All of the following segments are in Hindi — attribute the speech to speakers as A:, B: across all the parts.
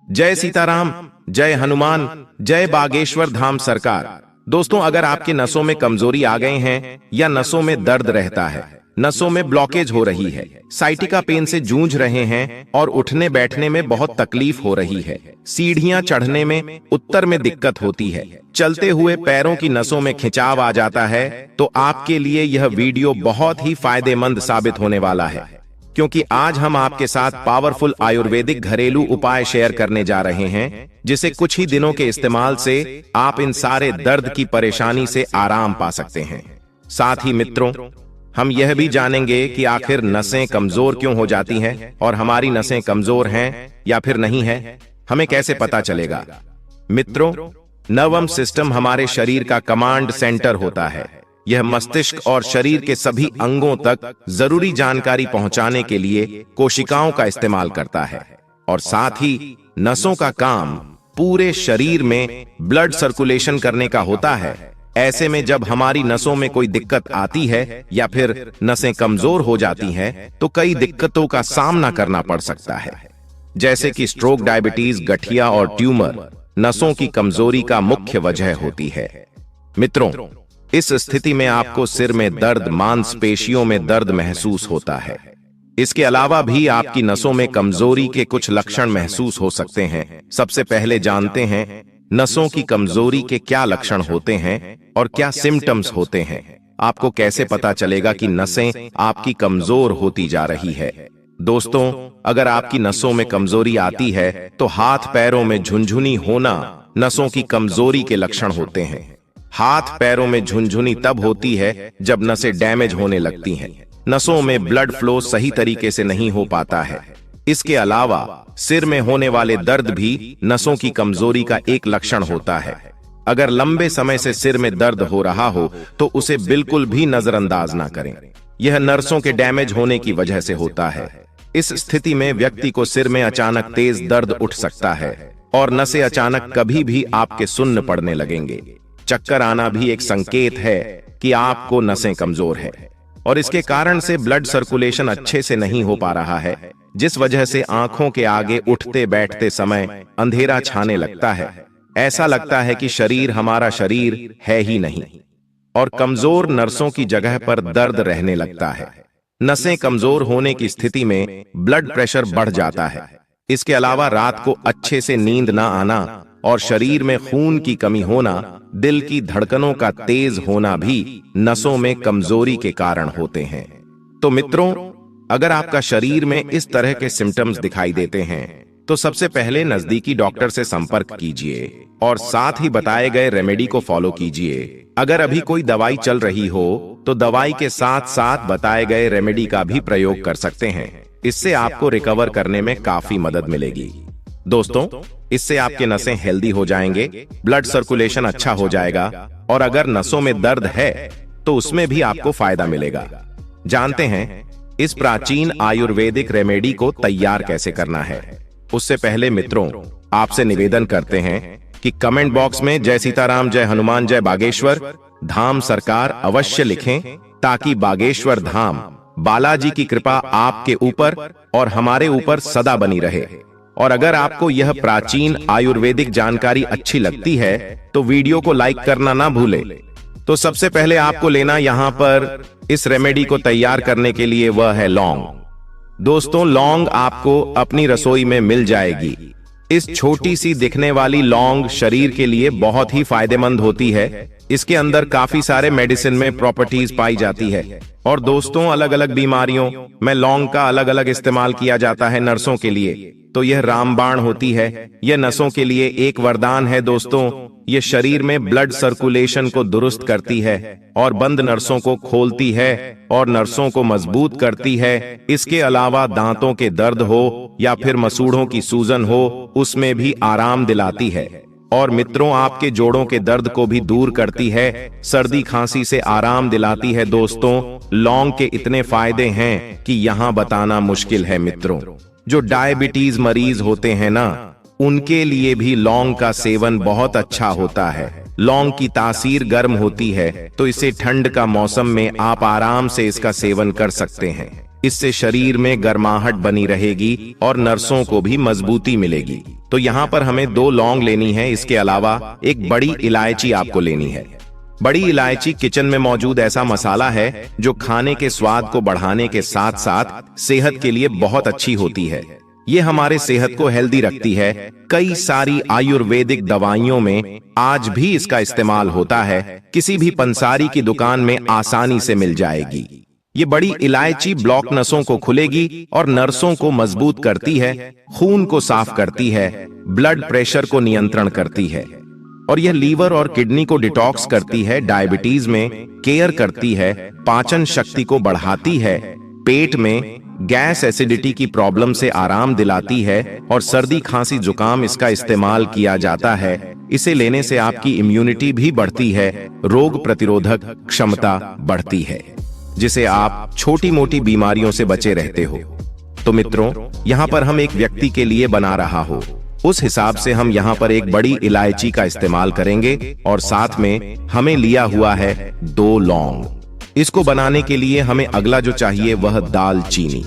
A: जय सीताराम, जय हनुमान, जय बागेश्वर धाम सरकार। दोस्तों, अगर आपके नसों में कमजोरी आ गए हैं या नसों में दर्द रहता है, नसों में ब्लॉकेज हो रही है, साइटिका पेन से जूझ रहे हैं और उठने बैठने में बहुत तकलीफ हो रही है, सीढ़ियां चढ़ने में, उत्तर में दिक्कत होती है, चलते हुए पैरों की नसों में खिंचाव आ जाता है, तो आपके लिए यह वीडियो बहुत ही फायदेमंद साबित होने वाला है, क्योंकि आज हम आपके साथ पावरफुल आयुर्वेदिक घरेलू उपाय शेयर करने जा रहे हैं, जिसे कुछ ही दिनों के इस्तेमाल से आप इन सारे दर्द की परेशानी से आराम पा सकते हैं। साथ ही मित्रों, हम यह भी जानेंगे कि आखिर नसें कमजोर क्यों हो जाती हैं और हमारी नसें कमजोर हैं या फिर नहीं है, हमें कैसे पता चलेगा। मित्रों, नर्वस सिस्टम हमारे शरीर का कमांड सेंटर होता है। यह मस्तिष्क और शरीर के सभी अंगों तक जरूरी जानकारी पहुंचाने के लिए कोशिकाओं का इस्तेमाल करता है, और साथ ही नसों का काम पूरे शरीर में ब्लड सर्कुलेशन करने का होता है। ऐसे में जब हमारी नसों में कोई दिक्कत आती है या फिर नसें कमजोर हो जाती हैं, तो कई दिक्कतों का सामना करना पड़ सकता है, जैसे कि स्ट्रोक, डायबिटीज, गठिया और ट्यूमर नसों की कमजोरी का मुख्य वजह होती है। मित्रों, इस स्थिति में आपको सिर में दर्द, मांसपेशियों में दर्द महसूस होता है। इसके अलावा भी आपकी नसों में कमजोरी के कुछ लक्षण महसूस हो सकते हैं। सबसे पहले जानते हैं नसों की कमजोरी के क्या लक्षण होते हैं और क्या सिम्टम्स होते हैं। आपको कैसे पता चलेगा कि नसें आपकी कमजोर होती जा रही है। दोस्तों, अगर आपकी नसों में कमजोरी आती है तो हाथ पैरों में झुनझुनी होना नसों की कमजोरी के लक्षण होते हैं। हाथ पैरों में झुनझुनी तब होती है जब नसें डैमेज होने लगती हैं, नसों में ब्लड फ्लो सही तरीके से नहीं हो पाता है। इसके अलावा सिर में होने वाले दर्द भी नसों की कमजोरी का एक लक्षण होता है। अगर लंबे समय से सिर में दर्द हो रहा हो तो उसे बिल्कुल भी नजरअंदाज ना करें। यह नसों के डैमेज होने की वजह से होता है। इस स्थिति में व्यक्ति को सिर में अचानक तेज दर्द उठ सकता है और नसें अचानक कभी भी आपके सुन्न पड़ने लगेंगे। चक्कर आना भी एक संकेत है कि आपको नसें कमजोर है और इसके कारण से ब्लड सर्कुलेशन अच्छे से नहीं हो पा रहा है, जिस वजह से आंखों के आगे उठते बैठते समय अंधेरा छाने लगता है। ऐसा लगता है कि शरीर हमारा शरीर है ही नहीं और कमजोर नसों की जगह पर दर्द रहने लगता है। नसें कमजोर होने की स्थिति में ब्लड प्रेशर बढ़ जाता है। इसके अलावा रात को अच्छे से नींद ना आना और शरीर में खून की कमी होना, दिल की धड़कनों का तेज होना भी नसों में कमजोरी के कारण होते हैं। तो मित्रों, अगर आपका शरीर में इस तरह के सिम्टम्स दिखाई देते हैं तो सबसे पहले नजदीकी डॉक्टर से संपर्क कीजिए और साथ ही बताए गए रेमेडी को फॉलो कीजिए। अगर अभी कोई दवाई चल रही हो तो दवाई के साथ साथ बताए गए रेमेडी का भी प्रयोग कर सकते हैं। इससे आपको रिकवर करने में काफी मदद मिलेगी। दोस्तों, इससे आपके नसें हेल्दी हो जाएंगे, ब्लड सर्कुलेशन अच्छा हो जाएगा और अगर नसों में दर्द है तो उसमें भी आपको फायदा मिलेगा। जानते हैं इस प्राचीन आयुर्वेदिक रेमेडी को तैयार कैसे करना है। उससे पहले मित्रों, आपसे निवेदन करते हैं कि कमेंट बॉक्स में जय सीताराम, जय हनुमान, जय बागेश्वर धाम सरकार अवश्य लिखें, ताकि बागेश्वर धाम बालाजी की कृपा आपके ऊपर और हमारे ऊपर सदा बनी रहे। और अगर आपको यह प्राचीन आयुर्वेदिक जानकारी अच्छी लगती है तो वीडियो को लाइक करना ना भूलें। तो सबसे पहले आपको लेना यहाँ पर इस रेमेडी को तैयार करने के लिए वह है लौंग। दोस्तों, लौंग आपको अपनी रसोई में मिल जाएगी। इस छोटी सी दिखने वाली लौंग शरीर के लिए बहुत ही फायदेमंद होती है। इसके अंदर काफी सारे मेडिसिन में प्रॉपर्टीज पाई जाती है और दोस्तों, अलग अलग बीमारियों में लौंग का अलग अलग इस्तेमाल किया जाता है। नर्सों के लिए तो यह रामबाण होती है। यह नसों के लिए एक वरदान है। दोस्तों, यह शरीर में ब्लड सर्कुलेशन को दुरुस्त करती है और बंद नसों को खोलती है और नसों को मजबूत करती है। इसके अलावा दांतों के दर्द हो या फिर मसूड़ों की सूजन हो, उसमें भी आराम दिलाती है। और मित्रों, आपके जोड़ों के दर्द को भी दूर करती है, सर्दी खांसी से आराम दिलाती है। दोस्तों, लौंग के इतने फायदे हैं कि यहाँ बताना मुश्किल है। मित्रों, जो डायबिटीज मरीज होते हैं ना, उनके लिए भी लौंग का सेवन बहुत अच्छा होता है। लौंग की तासीर गर्म होती है, तो इसे ठंड का मौसम में आप आराम से इसका सेवन कर सकते हैं। इससे शरीर में गर्माहट बनी रहेगी और नर्सों को भी मजबूती मिलेगी। तो यहाँ पर हमें 2 लौंग लेनी है। इसके अलावा एक बड़ी इलायची आपको लेनी है। बड़ी इलायची किचन में मौजूद ऐसा मसाला है जो खाने के स्वाद को बढ़ाने के साथ साथ सेहत के लिए बहुत अच्छी होती है। ये हमारे सेहत को हेल्दी रखती है। कई सारी आयुर्वेदिक दवाइयों में आज भी इसका इस्तेमाल होता है। किसी भी पंसारी की दुकान में आसानी से मिल जाएगी। ये बड़ी इलायची ब्लॉक नसों को खुलेगी और नर्सों को मजबूत करती है, खून को साफ करती है, ब्लड प्रेशर को नियंत्रण करती है और यह लीवर और किडनी को डिटॉक्स करती है, डायबिटीज में केयर करती है, पाचन शक्ति को बढ़ाती है, पेट में गैस एसिडिटी की प्रॉब्लम से आराम दिलाती है और सर्दी खांसी जुकाम इसका इस्तेमाल किया जाता है। इसे लेने से आपकी इम्यूनिटी भी बढ़ती है, रोग प्रतिरोधक क्षमता बढ़ती है, जिसे आप छोटी मोटी बीमारियों से बचे रहते हो। तो मित्रों, यहाँ पर हम एक व्यक्ति के लिए बना रहा हो, उस हिसाब से हम यहाँ पर एक बड़ी इलायची का इस्तेमाल करेंगे और साथ में हमें लिया हुआ है 2 लौंग। इसको बनाने के लिए हमें अगला जो चाहिए वह दालचीनी।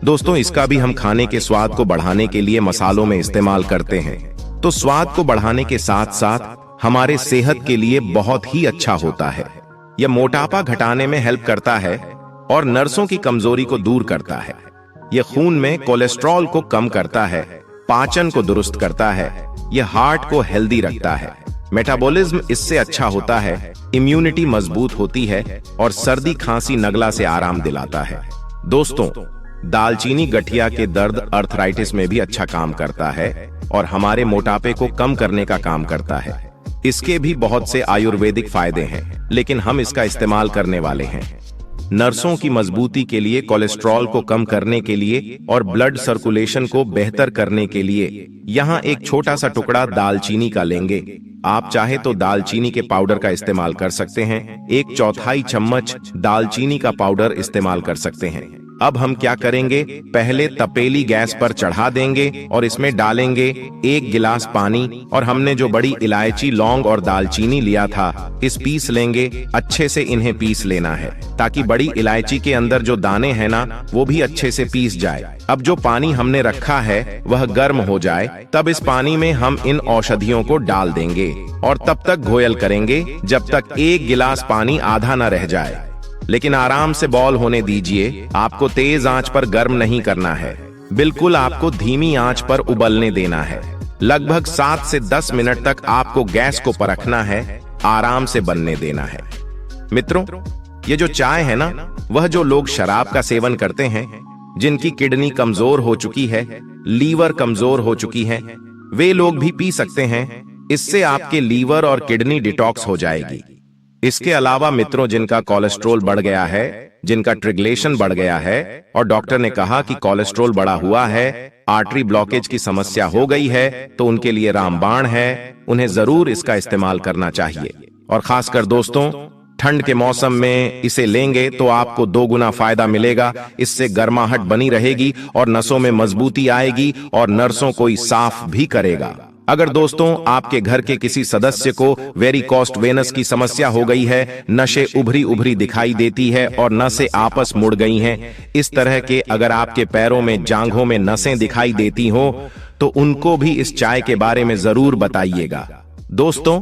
A: दोस्तों, इसका भी हम खाने के स्वाद को बढ़ाने के लिए मसालों में इस्तेमाल करते हैं। तो स्वाद को बढ़ाने के साथ साथ हमारे सेहत के लिए बहुत ही अच्छा होता है। यह मोटापा घटाने में हेल्प करता है और नर्सों की कमजोरी को दूर करता है। यह खून में कोलेस्ट्रॉल को कम करता है, पाचन को दुरुस्त करता है, यह हार्ट को हेल्दी रखता है, मेटाबॉलिज्म इससे अच्छा होता है, इम्यूनिटी मजबूत होती है और सर्दी खांसी नगला से आराम दिलाता है। दोस्तों, दालचीनी गठिया के दर्द, अर्थराइटिस में भी अच्छा काम करता है और हमारे मोटापे को कम करने का काम करता है। इसके भी बहुत से आयुर्वेदिक फायदे हैं, लेकिन हम इसका इस्तेमाल करने वाले हैं नर्सों की मजबूती के लिए, कोलेस्ट्रॉल को कम करने के लिए और ब्लड सर्कुलेशन को बेहतर करने के लिए। यहाँ एक छोटा सा टुकड़ा दालचीनी का लेंगे। आप चाहे तो दालचीनी के पाउडर का इस्तेमाल कर सकते हैं। 1/4 चम्मच दालचीनी का पाउडर इस्तेमाल कर सकते हैं। अब हम क्या करेंगे, पहले तपेली गैस पर चढ़ा देंगे और इसमें डालेंगे 1 गिलास पानी और हमने जो बड़ी इलायची, लौंग और दालचीनी लिया था, इस पीस लेंगे। अच्छे से इन्हें पीस लेना है ताकि बड़ी इलायची के अंदर जो दाने हैं ना, वो भी अच्छे से पीस जाए। अब जो पानी हमने रखा है वह गर्म हो जाए, तब इस पानी में हम इन औषधियों को डाल देंगे और तब तक घोयल करेंगे जब तक 1 गिलास पानी आधा न रह जाए। लेकिन आराम से बॉयल होने दीजिए। आपको तेज आंच पर गर्म नहीं करना है, बिल्कुल आपको धीमी आंच पर उबलने देना है। लगभग 7 से 10 मिनट तक आपको गैस को परखना है, आराम से बनने देना है। मित्रों, ये जो चाय है ना, वह जो लोग शराब का सेवन करते हैं, जिनकी किडनी कमजोर हो चुकी है, लीवर कमजोर हो चुकी है, वे लोग भी पी सकते हैं। इससे आपके लीवर और किडनी डिटॉक्स हो जाएगी। इसके अलावा मित्रों, जिनका कोलेस्ट्रॉल बढ़ गया है, जिनका ट्रिग्लिसराइड बढ़ गया है और डॉक्टर ने कहा कि कोलेस्ट्रॉल बढ़ा हुआ है, आर्टरी ब्लॉकेज की समस्या हो गई है, तो उनके लिए रामबाण है। उन्हें जरूर इसका इस्तेमाल करना चाहिए। और खासकर दोस्तों, ठंड के मौसम में इसे लेंगे तो आपको 2 गुना फायदा मिलेगा। इससे गर्माहट बनी रहेगी और नसों में मजबूती आएगी और नर्सों को साफ भी करेगा। अगर दोस्तों आपके घर के किसी सदस्य को वेरिकोस्ट वेनस की समस्या हो गई है, नसें उभरी उभरी दिखाई देती है और नसें आपस मुड़ गई हैं, इस तरह के अगर आपके पैरों में, जांघों में नसें दिखाई देती हो, तो उनको भी इस चाय के बारे में जरूर बताइएगा। दोस्तों,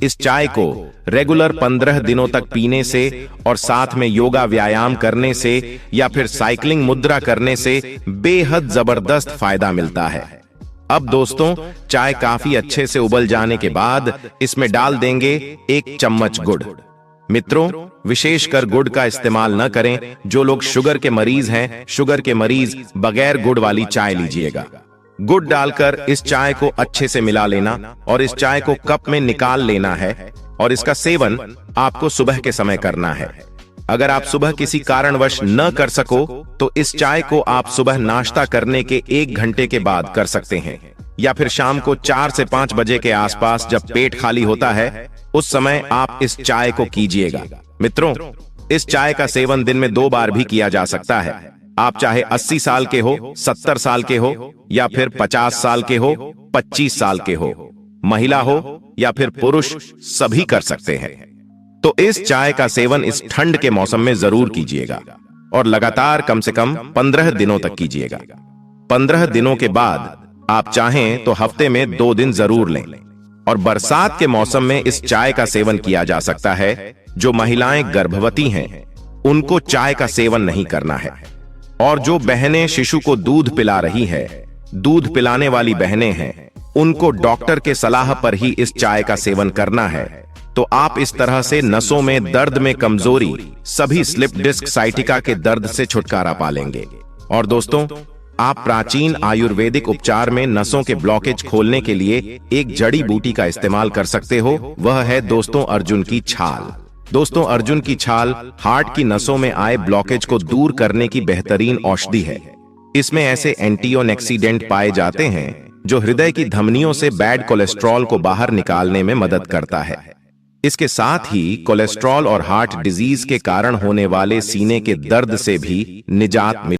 A: इस चाय को रेगुलर 15 दिनों तक पीने से और साथ में योगा व्यायाम करने से या फिर साइकिलिंग मुद्रा करने से बेहद जबरदस्त फायदा मिलता है। अब दोस्तों, चाय काफी अच्छे से उबल जाने के बाद इसमें डाल देंगे 1 चम्मच गुड़। मित्रों, विशेषकर गुड़ का इस्तेमाल न करें। जो लोग शुगर के मरीज हैं, शुगर के मरीज बगैर गुड़ वाली चाय लीजिएगा। गुड़ डालकर इस चाय को अच्छे से मिला लेना और इस चाय को कप में निकाल लेना है और इसका सेवन आपको सुबह के समय करना है। अगर आप सुबह किसी कारणवश न कर सको तो इस चाय को आप सुबह नाश्ता करने के 1 घंटे के बाद कर सकते हैं या फिर शाम को 4 से 5 बजे के आसपास जब पेट खाली होता है, उस समय आप इस चाय को कीजिएगा। मित्रों, इस चाय का सेवन दिन में 2 बार भी किया जा सकता है। आप चाहे 80 साल के हो, 70 साल के हो या फिर 50 साल के हो, 25 साल के हो, महिला हो या फिर पुरुष, सभी कर सकते हैं। तो इस चाय का सेवन इस ठंड के मौसम में जरूर कीजिएगा। और लगातार कम से कम 15 दिनों तक कीजिएगा। 15 दिनों के बाद आप चाहें तो हफ्ते में 2 दिन जरूर लें। और बरसात के मौसम में इस चाय का सेवन किया जा सकता है। जो महिलाएं गर्भवती हैं उनको चाय का सेवन नहीं करना है। और जो बहनें शिशु को दूध पिला रही है, दूध पिलाने वाली बहनें हैं, उनको डॉक्टर के सलाह पर ही इस चाय का सेवन करना है। तो आप इस तरह से नसों में दर्द में कमजोरी, सभी स्लिप डिस्क साइटिका के दर्द से छुटकारा पा लेंगे। और दोस्तों, आप प्राचीन आयुर्वेदिक उपचार में नसों के ब्लॉकेज खोलने के लिए एक जड़ी बूटी का इस्तेमाल कर सकते हो। वह है दोस्तों अर्जुन की छाल। दोस्तों, अर्जुन की छाल हार्ट की नसों में आए ब्लॉकेज को दूर करने की बेहतरीन औषधि है। इसमें ऐसे एंटीऑक्सीडेंट पाए जाते हैं जो हृदय की धमनियों से बैड कोलेस्ट्रॉल को बाहर निकालने में मदद करता है। इसके साथ ही कोलेस्ट्रॉल और हार्ट डिजीज के कारण होने वाले सीने के दर्द से भी निजात